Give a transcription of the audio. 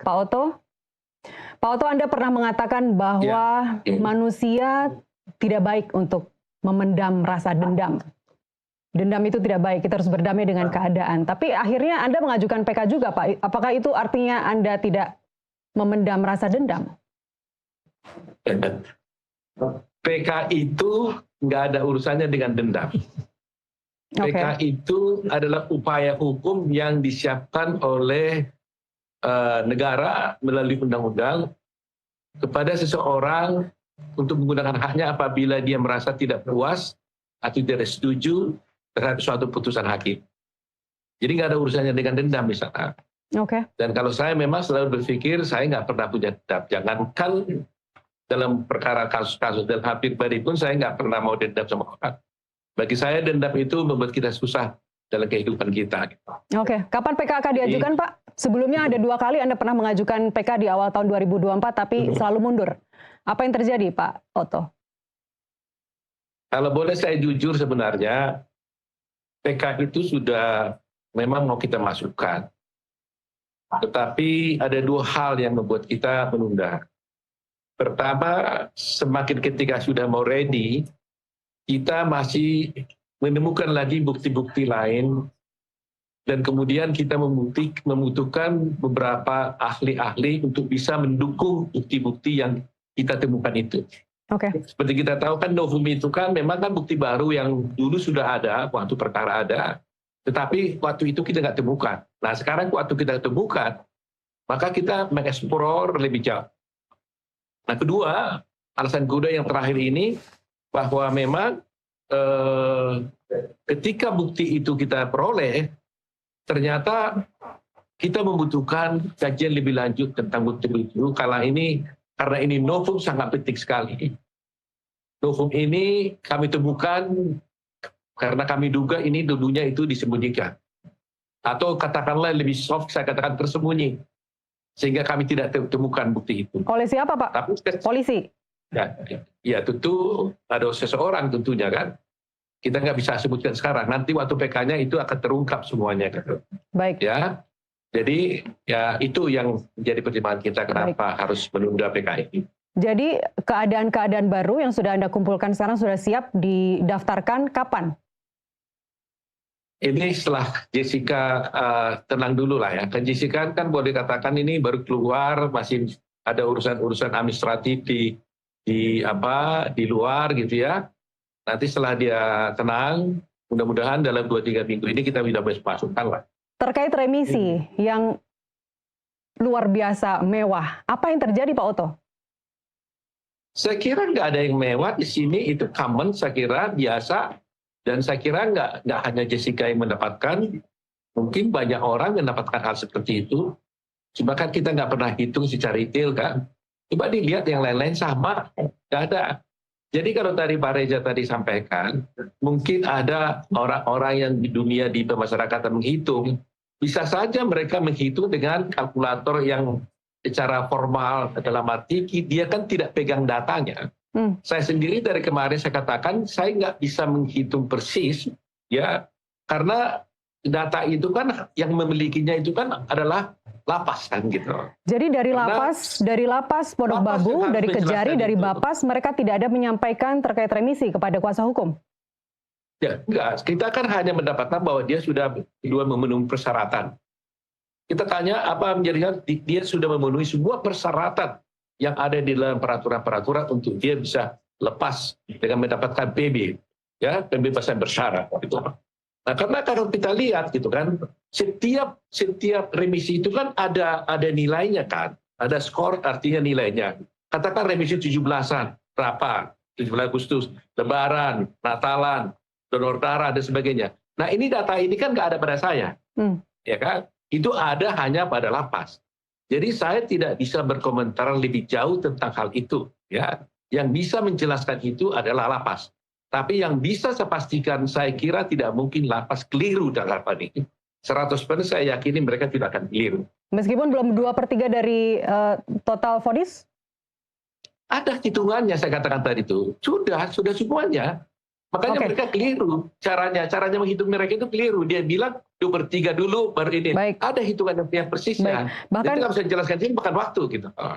Pak Oto. Pak Oto, Anda pernah mengatakan bahwa manusia tidak baik untuk memendam rasa dendam. Dendam itu tidak baik, kita harus berdamai dengan keadaan. Tapi akhirnya Anda mengajukan PK juga, Pak. Apakah itu artinya Anda tidak memendam rasa dendam? PK itu nggak ada urusannya dengan dendam. PK itu adalah upaya hukum yang disiapkan oleh negara melalui undang-undang kepada seseorang untuk menggunakan haknya apabila dia merasa tidak puas atau tidak setuju terhadap suatu putusan hakim. Jadi nggak ada urusannya dengan dendam misalnya. Dan kalau saya memang selalu berpikir saya nggak pernah punya dendam. Jangankan dalam perkara kasus-kasus dan hampir pribadi pun saya nggak pernah mau dendam sama orang. Bagi saya dendam itu membuat kita susah dalam kehidupan kita. Kapan PK akan diajukan, Pak? Sebelumnya ada 2 kali Anda pernah mengajukan PK di awal tahun 2024, tapi selalu mundur. Apa yang terjadi, Pak Oto? Kalau boleh saya jujur sebenarnya, PK itu sudah memang mau kita masukkan. Tetapi ada 2 hal yang membuat kita menunda. Pertama, semakin ketika sudah mau ready, kita masih menemukan lagi bukti-bukti lain, dan kemudian kita membutuhkan beberapa ahli-ahli untuk bisa mendukung bukti-bukti yang kita temukan itu. Seperti kita tahu kan novum itu kan memang kan bukti baru yang dulu sudah ada, waktu perkara ada, tetapi waktu itu kita nggak temukan. Nah sekarang waktu kita temukan, maka kita mengeksplor lebih jauh. Nah kedua, alasan kedua yang terakhir ini, bahwa memang ketika bukti itu kita peroleh, ternyata kita membutuhkan kajian lebih lanjut tentang bukti itu, karena ini novum sangat penting sekali. Novum ini kami temukan karena kami duga ini dulunya itu disembunyikan. Atau katakanlah lebih soft, saya katakan tersembunyi. Sehingga kami tidak temukan bukti itu. Oleh siapa, Pak? Polisi? Ya tentu ada seseorang tentunya kan. Kita nggak bisa sebutkan sekarang. Nanti waktu PK-nya itu akan terungkap semuanya. Baik. Ya, jadi ya itu yang menjadi pertimbangan kita kenapa harus menunda PK ini. Jadi keadaan-keadaan baru yang sudah Anda kumpulkan sekarang sudah siap didaftarkan kapan? Ini setelah Jessica tenang dulu lah ya. Kan Jessica kan boleh katakan ini baru keluar, masih ada urusan-urusan administratif di luar gitu ya. Nanti setelah dia tenang, mudah-mudahan dalam 2-3 minggu ini kita bisa masukkan lah. Terkait remisi yang luar biasa mewah, apa yang terjadi Pak Oto? Saya kira nggak ada yang mewah di sini, itu common, saya kira biasa. Dan saya kira nggak hanya Jessica yang mendapatkan, mungkin banyak orang yang mendapatkan hal seperti itu. Cuma kan kita nggak pernah hitung secara detail kan. Coba dilihat yang lain-lain sama, nggak ada. Jadi kalau tadi Pak Reza tadi sampaikan, mungkin ada orang-orang yang di dunia di pemasyarakatan menghitung, bisa saja mereka menghitung dengan kalkulator yang secara formal dalam arti dia kan tidak pegang datanya. Saya sendiri dari kemarin saya katakan saya nggak bisa menghitung persis, ya karena data itu kan yang memilikinya itu kan adalah lapas kan gitu. Jadi dari lapas Pondok Babu, dari Kejari, dari Bapas, mereka tidak ada menyampaikan terkait remisi kepada kuasa hukum? Ya, enggak. Kita kan hanya mendapatkan bahwa dia sudah memenuhi persyaratan. Kita tanya apa menjadikan dia sudah memenuhi semua persyaratan yang ada di dalam peraturan-peraturan untuk dia bisa lepas dengan mendapatkan PB, ya, pembebasan bersyarat. Gitu. Nah, karena kalau kita lihat gitu kan, setiap remisi itu kan ada nilainya kan, ada skor artinya nilainya. Katakan remisi 17-an, berapa? 17 Agustus, Lebaran, Natalan, donor darah dan sebagainya. Nah ini data ini kan nggak ada pada saya, ya kan? Itu ada hanya pada lapas. Jadi saya tidak bisa berkomentar lebih jauh tentang hal itu, ya. Yang bisa menjelaskan itu adalah lapas. Tapi yang bisa saya pastikan, saya kira tidak mungkin lapas keliru dalam hal ini. 100% saya yakini mereka tidak akan keliru. Meskipun belum 2/3 dari total vonis? Ada hitungannya saya katakan tadi itu. Sudah semuanya. Makanya mereka keliru. Caranya menghitung mereka itu keliru. Dia bilang 2/3 dulu baru ini. Baik. Ada hitungan yang persisnya. Baik. Bahkan Jadi nggak bisa dijelaskan, ini makan waktu gitu.